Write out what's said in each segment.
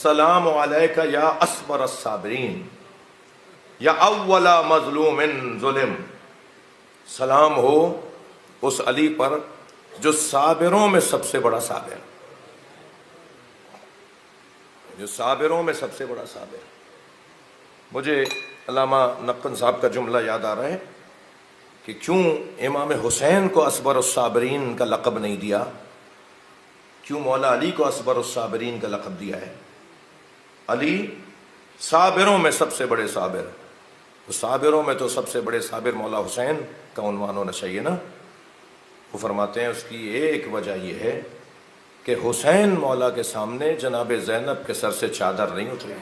السلام علیک یا اصبر الصابرین یا اول مظلوم ظلم، سلام ہو اس علی پر جو صابروں میں سب سے بڑا صابر، جو صابروں میں سب سے بڑا صابر۔ مجھے علامہ نقن صاحب کا جملہ یاد آ رہا ہے کہ کیوں امام حسین کو اصبر الصابرین کا لقب نہیں دیا، کیوں مولا علی کو اصبر الصابرین کا لقب دیا ہے؟ علی صابروں میں سب سے بڑے صابر، صابروں میں تو سب سے بڑے صابر مولا حسین کا عنوان ہونا چاہیے نا۔ وہ فرماتے ہیں اس کی ایک وجہ یہ ہے کہ حسین مولا کے سامنے جناب زینب کے سر سے چادر نہیں اتری،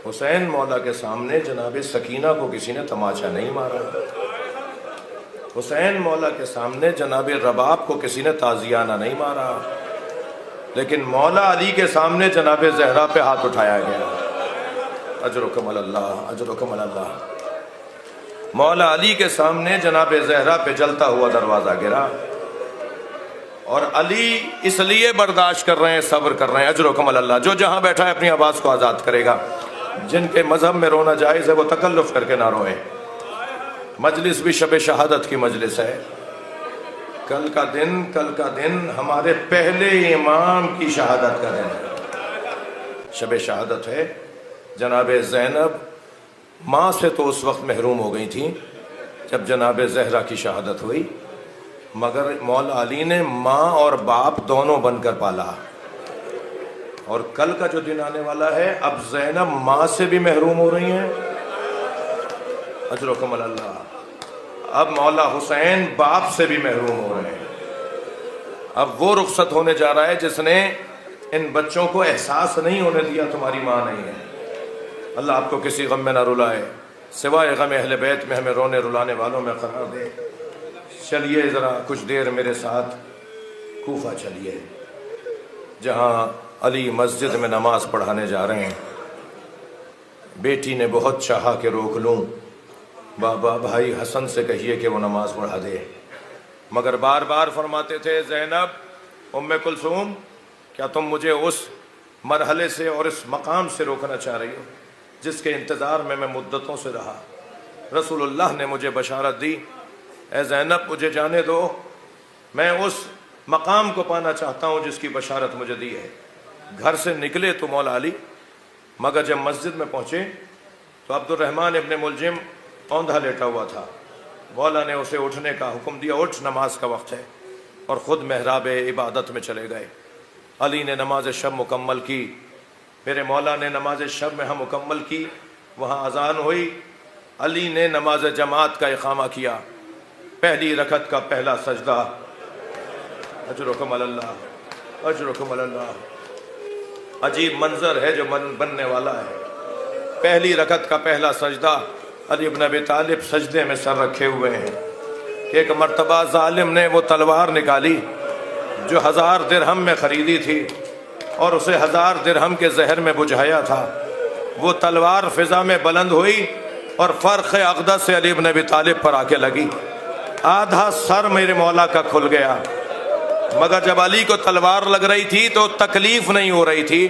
حسین مولا کے سامنے جناب سکینہ کو کسی نے تماچا نہیں مارا، حسین مولا کے سامنے جناب رباب کو کسی نے تازیانہ نہیں مارا، لیکن مولا علی کے سامنے جناب زہرا پہ ہاتھ اٹھایا گیا۔ اجرکم اللہ، اجرکم اللہ۔ مولا علی کے سامنے جناب زہرا پہ جلتا ہوا دروازہ گرا، اور علی اس لیے برداشت کر رہے ہیں، صبر کر رہے ہیں، اجرکم اللہ۔ جو جہاں بیٹھا ہے اپنی آواز کو آزاد کرے گا، جن کے مذہب میں رونا جائز ہے وہ تکلف کر کے نہ روئیں۔ مجلس بھی شب شہادت کی مجلس ہے، کل کا دن ہمارے پہلے امام کی شہادت کا دن ہے، شب شہادت ہے۔ جناب زینب ماں سے تو اس وقت محروم ہو گئی تھی جب جناب زہرا کی شہادت ہوئی، مگر مولا علی نے ماں اور باپ دونوں بن کر پالا، اور کل کا جو دن آنے والا ہے اب زینب ماں سے بھی محروم ہو رہی ہیں، اجرکم اللہ۔ اب مولا حسین باپ سے بھی محروم ہو رہے ہیں۔ اب وہ رخصت ہونے جا رہا ہے جس نے ان بچوں کو احساس نہیں ہونے دیا تمہاری ماں نہیں ہے۔ اللہ آپ کو کسی غم میں نہ رلائے، سوائے غم اہل بیت میں ہمیں رونے رلانے والوں میں قرار دے۔ چلیے ذرا کچھ دیر میرے ساتھ کوفہ چلیے، جہاں علی مسجد میں نماز پڑھانے جا رہے ہیں۔ بیٹی نے بہت چاہا کہ روک لوں، بابا بھائی حسن سے کہیے کہ وہ نماز پڑھا دے، مگر بار بار فرماتے تھے زینب، ام کلثوم، کیا تم مجھے اس مرحلے سے اور اس مقام سے روکنا چاہ رہی ہو جس کے انتظار میں مدتوں سے رہا؟ رسول اللہ نے مجھے بشارت دی، اے زینب مجھے جانے دو، میں اس مقام کو پانا چاہتا ہوں جس کی بشارت مجھے دی ہے۔ گھر سے نکلے تو مولا علی، مگر جب مسجد میں پہنچے تو عبد الرحمن ابن ملجم اوندھا لیٹا ہوا تھا۔ مولا نے اسے اٹھنے کا حکم دیا، اٹھ نماز کا وقت ہے، اور خود محراب عبادت میں چلے گئے۔ علی نے نماز شب مکمل کی، میرے مولا نے نماز شب میں مکمل کی، وہاں اذان ہوئی، علی نے نماز جماعت کا اقامہ کیا، پہلی رکعت کا پہلا سجدہ، اجرکم اللہ، اجرکم اللہ۔ عجیب منظر ہے جو بننے والا ہے۔ پہلی رکعت کا پہلا سجدہ، علی بن ابی طالب سجدے میں سر رکھے ہوئے ہیں کہ ایک مرتبہ ظالم نے وہ تلوار نکالی جو 1000 درہم میں خریدی تھی اور اسے 1000 درہم کے زہر میں بجھایا تھا۔ وہ تلوار فضا میں بلند ہوئی اور فرق اقدس سے علی بن ابی طالب پر آ کے لگی، آدھا سر میرے مولا کا کھل گیا، مگر جب علی کو تلوار لگ رہی تھی تو تکلیف نہیں ہو رہی تھی،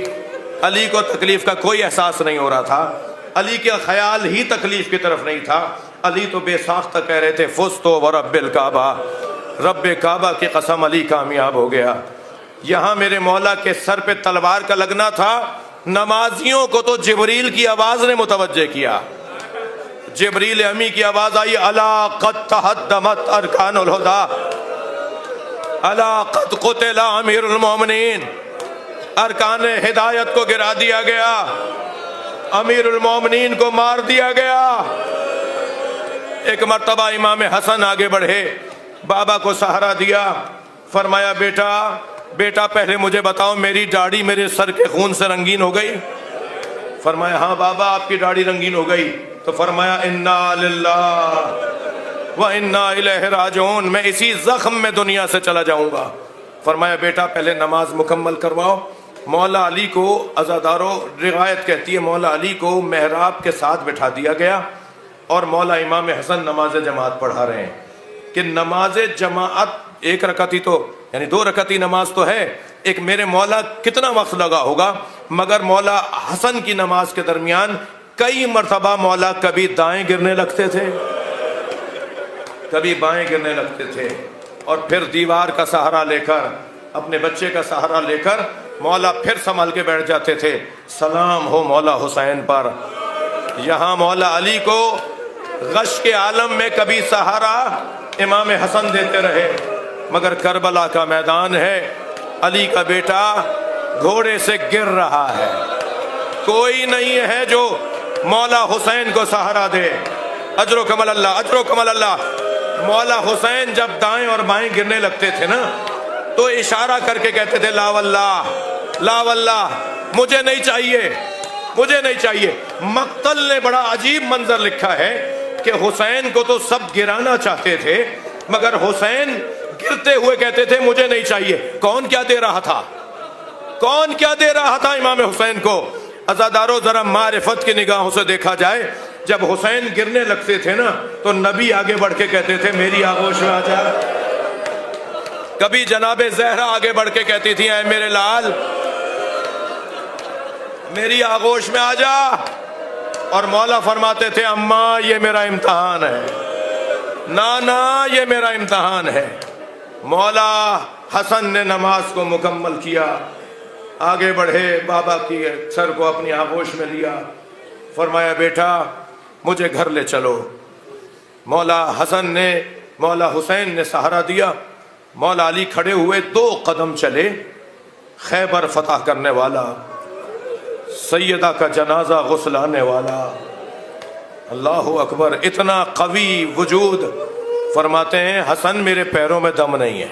علی کو تکلیف کا کوئی احساس نہیں ہو رہا تھا، علی کا خیال ہی تکلیف کی طرف نہیں تھا۔ علی تو بے ساختہ کہہ رہے تھے فزتو ورب الکعبہ، رب کعبہ کی قسم علی کامیاب ہو گیا۔ یہاں میرے مولا کے سر پہ تلوار کا لگنا تھا، نمازیوں کو تو جبریل کی آواز نے متوجہ کیا، جبریل امی کی آواز آئی، الا قد تہدمت ارکان الہدی، الا قد قتل امیر المومنین، ارکان ہدایت کو گرا دیا گیا، امیر المومنین کو مار دیا گیا۔ ایک مرتبہ امام حسن آگے بڑھے، بابا کو سہارا دیا، فرمایا بیٹا پہلے مجھے بتاؤ میری داڑھی میرے سر کے خون سے رنگین ہو گئی؟ فرمایا ہاں بابا آپ کی داڑھی رنگین ہو گئی۔ تو فرمایا انا للہ و انا الیہ راجعون، میں اسی زخم میں دنیا سے چلا جاؤں گا۔ فرمایا بیٹا پہلے نماز مکمل کرواؤ۔ مولا علی کو عزادارو روایت کہتی ہے مولا علی کو محراب کے ساتھ بٹھا دیا گیا اور مولا امام حسن نماز جماعت پڑھا رہے ہیں کہ نماز جماعت ایک رکعت ہی تو یعنی 2 رکعت ہی نماز تو ہے، ایک میرے مولا کتنا وقت لگا ہوگا، مگر مولا حسن کی نماز کے درمیان کئی مرتبہ مولا کبھی دائیں گرنے لگتے تھے، کبھی بائیں گرنے لگتے تھے، اور پھر دیوار کا سہارا لے کر، اپنے بچے کا سہارا لے کر مولا پھر سنبھل کے بیٹھ جاتے تھے۔ سلام ہو مولا حسین پر۔ یہاں مولا علی کو غش کے عالم میں کبھی سہارا امام حسن دیتے رہے، مگر کربلا کا میدان ہے، علی کا بیٹا گھوڑے سے گر رہا ہے، کوئی نہیں ہے جو مولا حسین کو سہارا دے۔ اجر و کمل اللہ، اجر و کمل اللہ۔ مولا حسین جب دائیں اور بائیں گرنے لگتے تھے نا تو اشارہ کر کے کہتے تھے لا واللہ، لا واللہ، مجھے نہیں چاہیے، مجھے نہیں چاہیے۔ مقتل نے بڑا عجیب منظر لکھا ہے کہ حسین کو تو سب گرانا چاہتے تھے، مگر حسین گرتے ہوئے کہتے تھے مجھے نہیں چاہیے۔ کون کیا دے رہا تھا؟ کون کیا دے رہا تھا امام حسین کو؟ عزادارو ذرا معرفت کی نگاہوں سے دیکھا جائے، جب حسین گرنے لگتے تھے نا تو نبی آگے بڑھ کے کہتے تھے میری آغوش میں آ جا۔ کبھی جناب زہرا آگے بڑھ کے کہتی تھی اے میرے لال میری آغوش میں آ جا، اور مولا فرماتے تھے اماں یہ میرا امتحان ہے، نانا یہ میرا امتحان ہے۔ مولا حسن نے نماز کو مکمل کیا، آگے بڑھے، بابا کی سر کو اپنی آغوش میں لیا، فرمایا بیٹا مجھے گھر لے چلو۔ مولا حسن نے، مولا حسین نے سہارا دیا، مولا علی کھڑے ہوئے، 2 قدم چلے، خیبر فتح کرنے والا، سیدہ کا جنازہ غسلانے والا، اللہ اکبر، اتنا قوی وجود، فرماتے ہیں حسن میرے پیروں میں دم نہیں ہے،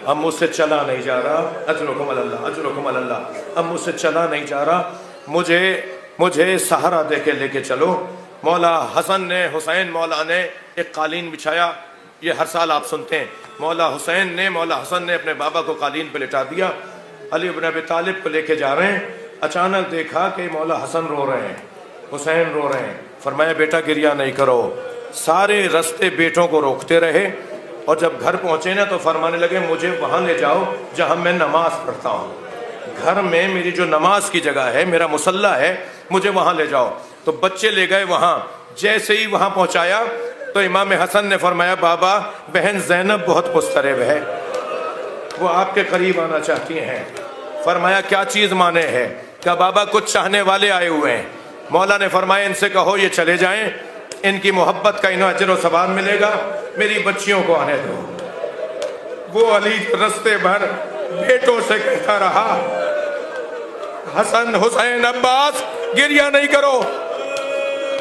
اب مجھ سے چلا نہیں جا رہا، اجرکم اللہ، اجرکم اللہ، اب مجھ سے چلا نہیں جا رہا، مجھے سہارا دے کے لے کے چلو۔ مولا حسن نے، حسین مولا نے ایک قالین بچھایا، یہ ہر سال آپ سنتے ہیں، مولا حسن نے اپنے بابا کو قالین پہ لٹا دیا، علی بن ابی طالب کو لے کے جا رہے ہیں، اچانک دیکھا کہ مولا حسن رو رہے ہیں، حسین رو رہے ہیں، فرمایا بیٹا گریہ نہیں کرو۔ سارے رستے بیٹوں کو روکتے رہے، اور جب گھر پہنچے نا تو فرمانے لگے مجھے وہاں لے جاؤ جہاں میں نماز پڑھتا ہوں، گھر میں میری جو نماز کی جگہ ہے، میرا مصلی ہے، مجھے وہاں لے جاؤ۔ تو بچے لے گئے وہاں، جیسے ہی وہاں پہنچایا تو امام حسن نے فرمایا بابا بہن زینب بہت مضطرب ہے، وہ آپ کے قریب آنا چاہتی ہیں۔ فرمایا کیا چیز مانے ہے؟ کہ بابا کچھ چاہنے والے آئے ہوئے ہیں۔ مولا نے فرمایا ان سے کہو یہ چلے جائیں، ان کی محبت کا انہیں اجر و ثواب ملے گا، میری بچیوں کو آنے دو۔ وہ علی رستے بھر بیٹوں سے کہتا رہا حسن، حسین، عباس گریہ نہیں کرو۔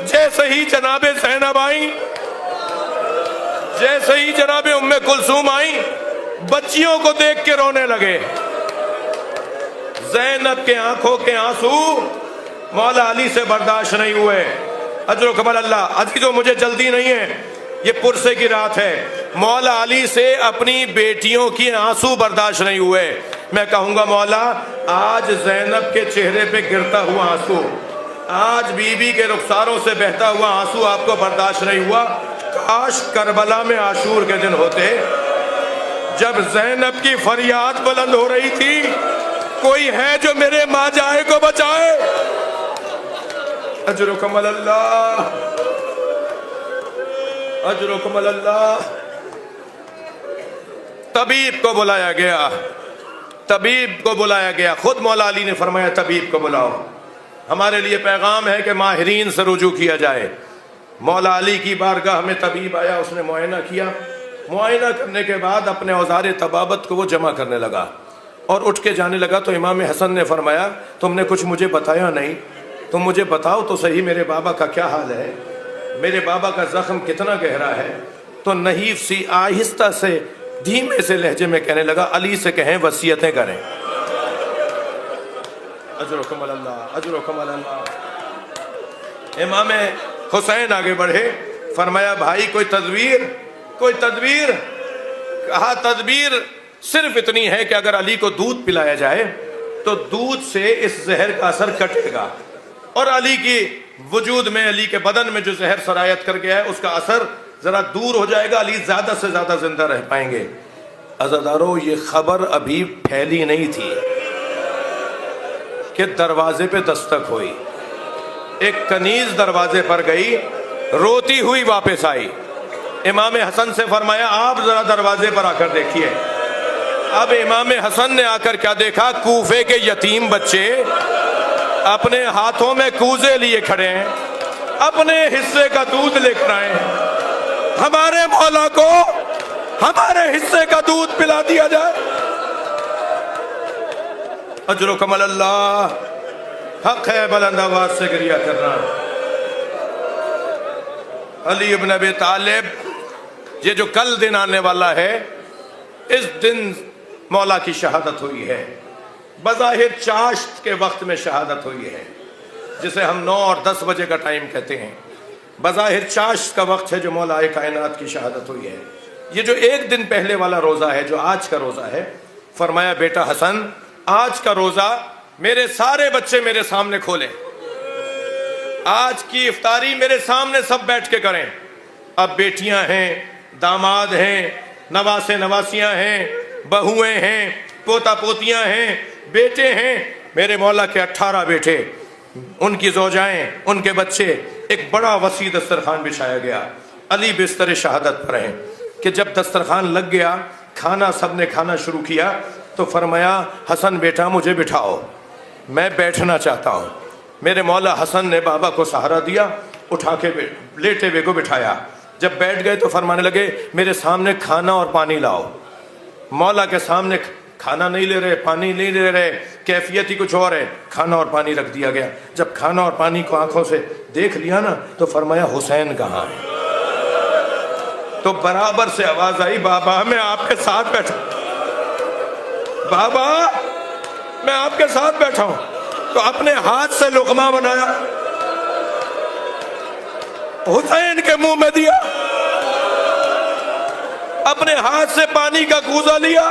جیسے ہی جناب زینب آئیں، جیسے ہی جناب ام کلثوم آئیں، بچیوں کو دیکھ کے رونے لگے۔ زینب کے آنکھوں کے آنسو مولا علی سے برداشت نہیں ہوئے۔ اجر و کمال اللہ۔ عزیزو مجھے جلدی نہیں ہے، یہ پرسے کی رات ہے، مولا علی سے اپنی بیٹیوں کی آنسو برداشت نہیں ہوئے۔ میں کہوں گا مولا آج زینب کے چہرے پہ گرتا ہوا آنسو، آج بی بی کے رخساروں سے بہتا ہوا آنسو آپ کو برداشت نہیں ہوا، کاش کربلا میں عاشور کے دن ہوتے، جب زینب کی فریاد بلند ہو رہی تھی کوئی ہے جو میرے ماں جائے کو بچائے۔ اجرکم اللہ، اجرکم اللہ۔ طبیب کو بلایا گیا، طبیب کو بلایا گیا، خود مولا علی نے فرمایا طبیب کو بلاؤ، ہمارے لیے پیغام ہے کہ ماہرین سے رجوع کیا جائے۔ مولا علی کی بارگاہ میں طبیب آیا، اس نے معائنہ کیا، معائنہ کرنے کے بعد اپنے اوزار طبابت کو وہ جمع کرنے لگا اور اٹھ کے جانے لگا۔ تو امام حسن نے فرمایا تم نے کچھ مجھے بتایا نہیں، تم مجھے بتاؤ تو صحیح میرے بابا کا کیا حال ہے، میرے بابا کا زخم کتنا گہرا ہے۔ تو نحیف سی آہستہ سے دھیمے سے لہجے میں کہنے لگا علی سے کہیں وصیتیں کریں۔ اجرکم اللہ، اجرکم اللہ۔ امام حسین آگے بڑھے، فرمایا بھائی کوئی تدبیر، کوئی تدبیر؟ کہا تدبیر صرف اتنی ہے کہ اگر علی کو دودھ پلایا جائے تو دودھ سے اس زہر کا اثر کٹے گا، اور علی کی وجود میں، علی کے بدن میں جو زہر سرایت کر گیا ہے اس کا اثر ذرا دور ہو جائے گا، علی زیادہ سے زیادہ زندہ رہ پائیں گے۔ عزادارو یہ خبر ابھی پھیلی نہیں تھی کہ دروازے پہ دستک ہوئی. ایک کنیز دروازے پر گئی، روتی ہوئی واپس آئی. امام حسن سے فرمایا آپ ذرا دروازے پر آ کر دیکھیے. اب امام حسن نے آ کر کیا دیکھا؟ کوفے کے یتیم بچے اپنے ہاتھوں میں کوزے لیے کھڑے ہیں، اپنے حصے کا دودھ لے کر آئے ہیں. ہمارے مولا کو ہمارے حصے کا دودھ پلا دیا جائے. اجرکم اللہ، حق ہے بلند آواز سے گریہ کرنا. علی ابن ابی طالب، یہ جو کل دن آنے والا ہے، اس دن مولا کی شہادت ہوئی ہے. بظاہر چاشت کے وقت میں شہادت ہوئی ہے، جسے ہم 9 اور 10 بجے کا ٹائم کہتے ہیں. بظاہر چاشت کا وقت ہے جو مولا کائنات کی شہادت ہوئی ہے. یہ جو ایک دن پہلے والا روزہ ہے، جو آج کا روزہ ہے، فرمایا بیٹا حسن آج کا روزہ میرے سارے بچے میرے سامنے کھولیں، آج کی افطاری میرے سامنے سب بیٹھ کے کریں. اب بیٹیاں ہیں، داماد ہیں، نواسے نواسیاں ہیں، بہویں ہیں، پوتا پوتیاں ہیں، بیٹے ہیں. میرے مولا کے 18 بیٹے، ان کی زوجائیں، ان کے بچے، ایک بڑا وسیع دسترخوان بچھایا گیا. علی بستر شہادت پر ہیں کہ جب دسترخوان لگ گیا، کھانا سب نے کھانا شروع کیا تو فرمایا حسن بیٹا مجھے بٹھاؤ، میں بیٹھنا چاہتا ہوں. میرے مولا حسن نے بابا کو سہارا دیا، اٹھا کے لیٹے ہوئے کو بٹھایا. جب بیٹھ گئے تو فرمانے لگے میرے سامنے کھانا اور پانی لاؤ. مولا کے سامنے کھانا نہیں لے رہے، پانی نہیں لے رہے، کیفیت ہی کچھ اور ہے. کھانا اور پانی رکھ دیا گیا. جب کھانا اور پانی کو آنکھوں سے دیکھ لیا نا تو فرمایا حسین کہاں ہے؟ تو برابر سے آواز آئی بابا میں آپ کے ساتھ بیٹھا، بابا میں آپ کے ساتھ بیٹھا ہوں. تو اپنے ہاتھ سے لقمہ بنایا، حسین کے منہ میں دیا، اپنے ہاتھ سے پانی کا کوزہ لیا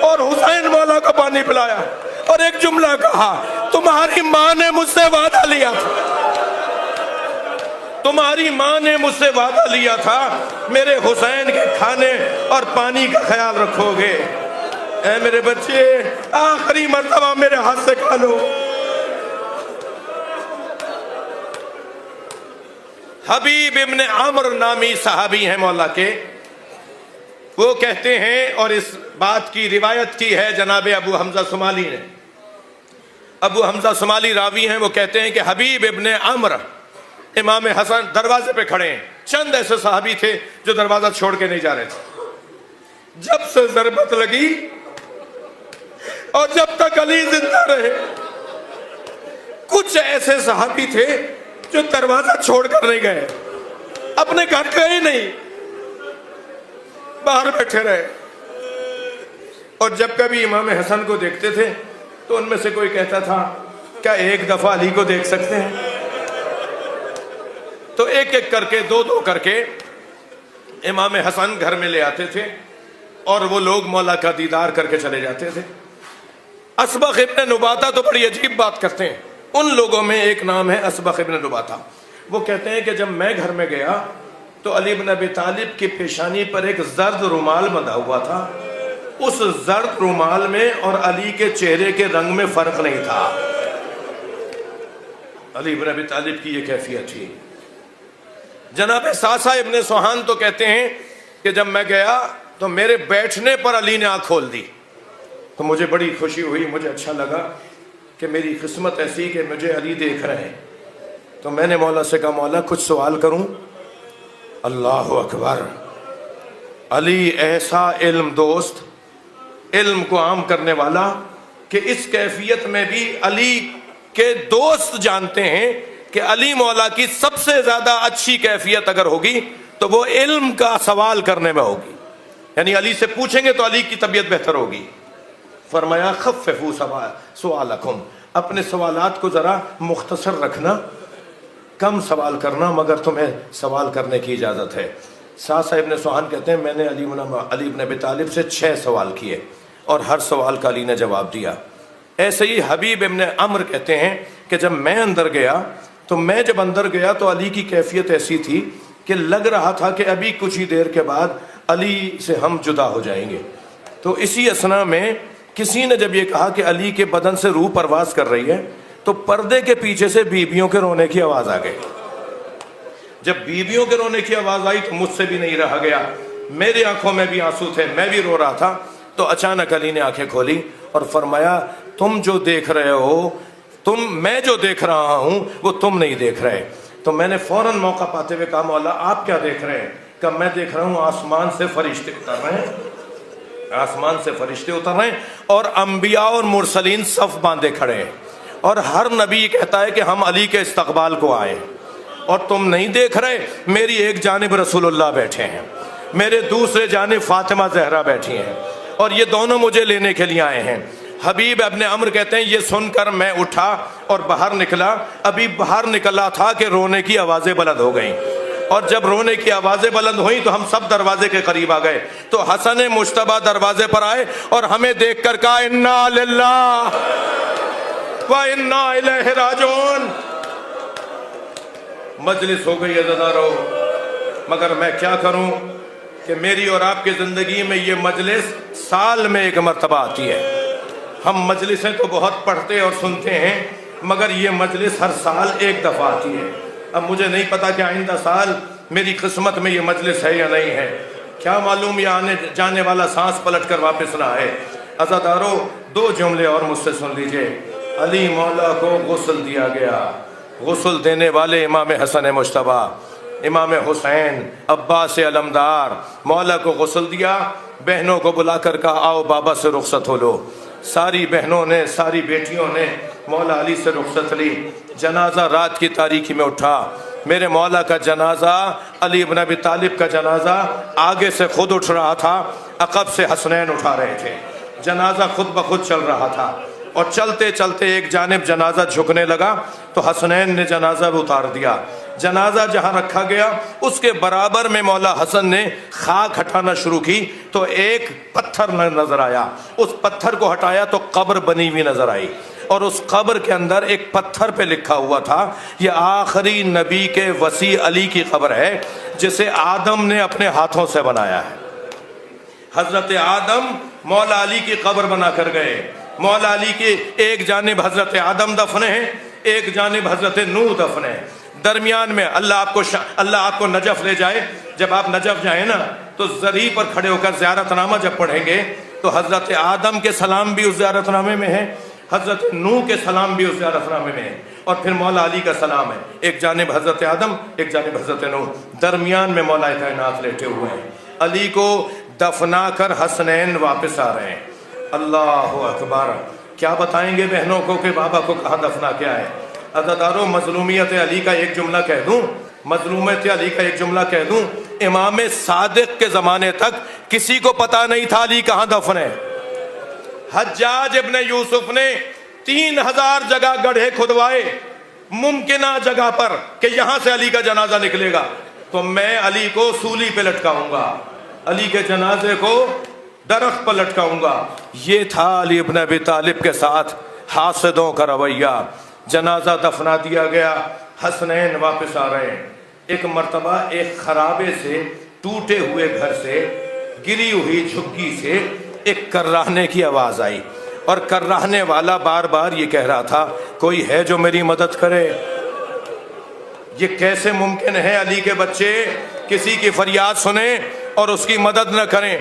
اور حسین مولا کو پانی پلایا. اور ایک جملہ کہا تمہاری ماں نے مجھ سے وعدہ لیا تھا، تمہاری ماں نے مجھ سے وعدہ لیا تھا میرے حسین کے کھانے اور پانی کا خیال رکھو گے. اے میرے بچے آخری مرتبہ میرے ہاتھ سے کھا لو. حبیب ابن عمر نامی صحابی ہیں مولا کے، وہ کہتے ہیں، اور اس بات کی روایت کی ہے جناب ابو حمزہ صومالی نے. ابو حمزہ صومالی راوی ہیں، وہ کہتے ہیں کہ حبیب ابن عمر امام حسن دروازے پہ کھڑے ہیں. چند ایسے صحابی تھے جو دروازہ چھوڑ کے نہیں جا رہے تھے. جب سے ضربت لگی اور جب تک علی زندہ رہے، کچھ ایسے صحابی تھے جو دروازہ چھوڑ کر نہیں گئے، اپنے گھر گئے نہیں، باہر بیٹھے رہے. اور جب کبھی امام حسن کو دیکھتے تھے تو ان میں سے کوئی کہتا تھا کیا ایک دفعہ علی کو دیکھ سکتے ہیں؟ تو ایک ایک کر کے، دو دو کر کے امام حسن گھر میں لے آتے تھے اور وہ لوگ مولا کا دیدار کر کے چلے جاتے تھے. اسبغ ابن نباتہ تو بڑی عجیب بات کرتے ہیں. ان لوگوں میں ایک نام ہے اسبغ ابن نباتہ. وہ کہتے ہیں کہ جب میں گھر میں گیا تو علی بن ابی طالب کی پیشانی پر ایک زرد رومال بندھا ہوا تھا. اس زرد رومال میں اور علی کے چہرے کے رنگ میں فرق نہیں تھا. علی بن ابی طالب کی یہ کیفیت تھی. جناب ساسا ابن سوہان تو کہتے ہیں کہ جب میں گیا تو میرے بیٹھنے پر علی نے آنکھ کھول دی تو مجھے بڑی خوشی ہوئی. مجھے اچھا لگا کہ میری قسمت ایسی کہ مجھے علی دیکھ رہے ہیں. تو میں نے مولا سے کہا مولا کچھ سوال کروں؟ اللہ اکبر. علی ایسا علم دوست، علم کو عام کرنے والا کہ اس کیفیت میں بھی علی کے دوست جانتے ہیں کہ علی مولا کی سب سے زیادہ اچھی کیفیت اگر ہوگی تو وہ علم کا سوال کرنے میں ہوگی. یعنی علی سے پوچھیں گے تو علی کی طبیعت بہتر ہوگی. فرمایا خففوا سوالکم، اپنے سوالات کو ذرا مختصر رکھنا، کم سوال کرنا، مگر تمہیں سوال کرنے کی اجازت ہے. ساسا ابن سوہان کہتے ہیں میں نے علی بن ابی طالب سے 6 سوال کیے اور ہر سوال کا علی نے جواب دیا. ایسے ہی حبیب ابن عمر کہتے ہیں کہ جب میں اندر گیا تو علی کی کیفیت ایسی تھی کہ لگ رہا تھا کہ ابھی کچھ ہی دیر کے بعد علی سے ہم جدا ہو جائیں گے۔ تو اسی اسنا میں کسی نے جب یہ کہا کہ علی کے بدن سے روح پرواز کر رہی ہے، تو پردے کے پیچھے سے بیویوں کے رونے کی آواز آ گئی۔ جب بیویوں کے رونے کی آواز آئی تو مجھ سے بھی نہیں رہا گیا، میری آنکھوں میں بھی آنسو تھے، میں بھی رو رہا تھا۔ تو اچانک علی نے آنکھیں کھولی اور فرمایا تم جو دیکھ رہے ہو، میں جو دیکھ رہا ہوں وہ تم نہیں دیکھ رہے۔ تو میں نے فوراً موقع پاتے ہوئے کہا مولا آپ کیا دیکھ رہے ہیں؟ کہ میں دیکھ رہا ہوں آسمان سے فرشتے اتر رہے ہیں، آسمان سے فرشتے اتر رہے ہیں اور انبیاء اور مرسلین صف باندھے کھڑے ہیں، اور ہر نبی کہتا ہے کہ ہم علی کے استقبال کو آئے، اور تم نہیں دیکھ رہے۔ میری ایک جانب رسول اللہ بیٹھے ہیں، میرے دوسرے جانب فاطمہ زہرا بیٹھی ہیں، اور یہ دونوں مجھے لینے کے لیے آئے ہیں۔ حبیب ابن عمر کہتے ہیں یہ سن کر میں اٹھا اور باہر نکلا، ابھی باہر نکلا تھا کہ رونے کی آوازیں بلند ہو گئیں، اور جب رونے کی آوازیں بلند ہوئیں تو ہم سب دروازے کے قریب آ گئے۔ تو حسن مجتبیٰ دروازے پر آئے اور ہمیں دیکھ کر کہا انا للہ و انا الیہ راجعون۔ مجلس ہو گئی عزیزانو، مگر میں کیا کروں کہ میری اور آپ کی زندگی میں یہ مجلس سال میں ایک مرتبہ آتی ہے۔ ہم مجلسیں تو بہت پڑھتے اور سنتے ہیں، مگر یہ مجلس ہر سال ایک دفعہ آتی ہے۔ اب مجھے نہیں پتا کہ آئندہ سال میری قسمت میں یہ مجلس ہے یا نہیں ہے، کیا معلوم یہ آنے جانے والا سانس پلٹ کر واپس نہ آئے۔ عزادارو، دو جملے اور مجھ سے سن لیجئے۔ علی مولا کو غسل دیا گیا، غسل دینے والے امام حسن مجتبیٰ، امام حسین عباس علمدار، مولا کو غسل دیا، بہنوں کو بلا کر کہا آؤ بابا سے رخصت ہو لو۔ ساری بہنوں نے، ساری بیٹیوں نے مولا علی سے رخصت لی۔ جنازہ رات کی تاریکی میں اٹھا، میرے مولا کا جنازہ، علی بن ابی طالب کا جنازہ آگے سے خود اٹھ رہا تھا، عقب سے حسنین اٹھا رہے تھے۔ جنازہ خود بخود چل رہا تھا، اور چلتے چلتے ایک جانب جنازہ جھکنے لگا تو حسنین نے جنازہ بھی اتار دیا۔ جنازہ جہاں رکھا گیا اس کے برابر میں مولا حسن نے خاک ہٹانا شروع کی تو ایک پتھر نظر آیا، اس پتھر کو ہٹایا تو قبر بنی ہوئی نظر آئی، اور اس قبر کے اندر ایک پتھر پہ لکھا ہوا تھا یہ آخری نبی کے وصی علی کی قبر ہے جسے آدم نے اپنے ہاتھوں سے بنایا ہے۔ حضرت آدم مولا علی کی قبر بنا کر گئے۔ مولا علی کی ایک جانب حضرت آدم دفن ہیں، ایک جانب حضرت نوح دفن ہیں، درمیان میں اللہ آپ کو نجف لے جائے۔ جب آپ نجف جائیں نا تو زری پر کھڑے ہو کر زیارت نامہ جب پڑھیں گے تو حضرت آدم کے سلام بھی اس زیارت نامے میں ہے، حضرت نوح کے سلام بھی اس زیارت نامے میں ہے، اور پھر مولا علی کا سلام ہے، ایک جانب حضرت آدم ایک جانب حضرت نوح، درمیان میں مولا کائنات لیٹے ہوئے ہیں۔ علی کو دفنا کر حسنین واپس آ رہے ہیں۔ اللہ اکبر، کیا بتائیں گے بہنوں کو کہ بابا کو کہاں دفنا کیا ہے۔ عزادارو، مظلومیت علی کا ایک جملہ کہہ دوں، مظلومیت علی کا ایک جملہ کہہ دوں، امام صادق کے زمانے تک کسی کو پتا نہیں تھا علی کہاں دفن ہے۔ حجاج ابن یوسف نے 3000 جگہ گڑھے کھدوائے ممکنہ جگہ پر کہ یہاں سے علی کا جنازہ نکلے گا تو میں علی کو سولی پہ لٹکاؤں گا، علی کے جنازے کو درخت پر لٹکاؤں گا۔ یہ تھا علی ابن ابی طالب کے ساتھ حاسدوں کا رویہ۔ جنازہ دفنا دیا گیا، حسنین واپس آ رہے ہیں۔ ایک مرتبہ ایک خرابے سے، ٹوٹے ہوئے گھر سے، گری ہوئی جھگی سے ایک کراہنے کی آواز آئی، اور کراہنے والا بار بار یہ کہہ رہا تھا کوئی ہے جو میری مدد کرے۔ یہ کیسے ممکن ہے علی کے بچے کسی کی فریاد سنیں اور اس کی مدد نہ کریں۔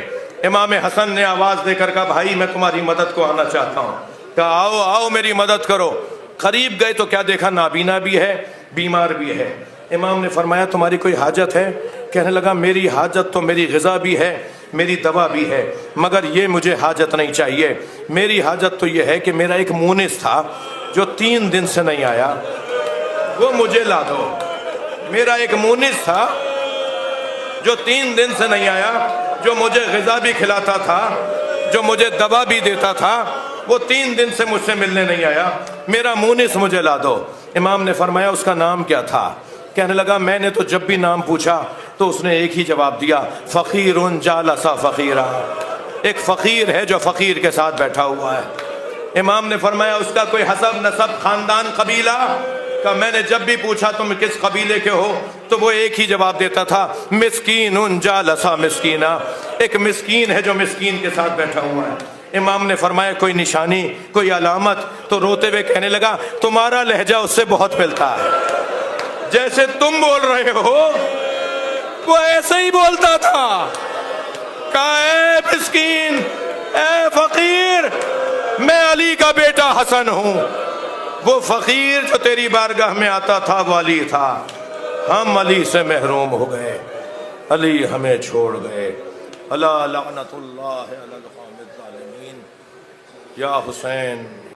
امام حسن نے آواز دے کر کہا بھائی میں تمہاری مدد کو آنا چاہتا ہوں۔ کہا آؤ آؤ میری مدد کرو۔ قریب گئے تو کیا دیکھا، نابینا بھی ہے، بیمار بھی ہے۔ امام نے فرمایا تمہاری کوئی حاجت ہے؟ کہنے لگا میری حاجت تو میری غذا بھی ہے، میری دوا بھی ہے، مگر یہ مجھے حاجت نہیں چاہیے۔ میری حاجت تو یہ ہے کہ میرا ایک مونس تھا جو 3 دن سے نہیں آیا، وہ مجھے لا دو۔ میرا ایک مونس تھا جو 3 دن سے نہیں آیا، جو مجھے غذا بھی کھلاتا تھا، جو مجھے دوا بھی دیتا تھا، وہ 3 دن سے مجھ سے ملنے نہیں آیا، میرا مونس مجھے لا دو۔ امام نے فرمایا اس کا نام کیا تھا؟ کہنے لگا میں نے تو جب بھی نام پوچھا تو اس نے ایک ہی جواب دیا، فقیر جالس فقیرا، ایک فقیر ہے جو فقیر کے ساتھ بیٹھا ہوا ہے۔ امام نے فرمایا اس کا کوئی حسب نسب خاندان قبیلہ؟ کہ میں نے جب بھی پوچھا تم کس قبیلے کے ہو تو وہ ایک ہی جواب دیتا تھا، مسکین جالسا مسکینا، ایک مسکین ہے جو مسکین کے ساتھ بیٹھا ہوا ہے۔ امام نے فرمایا کوئی نشانی، کوئی علامت؟ تو روتے ہوئے کہنے لگا تمہارا لہجہ اس سے بہت ملتا ہے، جیسے تم بول رہے ہو وہ ایسے ہی بولتا تھا۔ کہا اے مسکین، اے فقیر، میں علی کا بیٹا حسن ہوں۔ وہ فقیر جو تیری بارگاہ میں آتا تھا وہ علی تھا، ہم علی سے محروم ہو گئے، علی ہمیں چھوڑ گئے۔ الا لعنت اللہ علی القوم الظالمین۔ یا حسین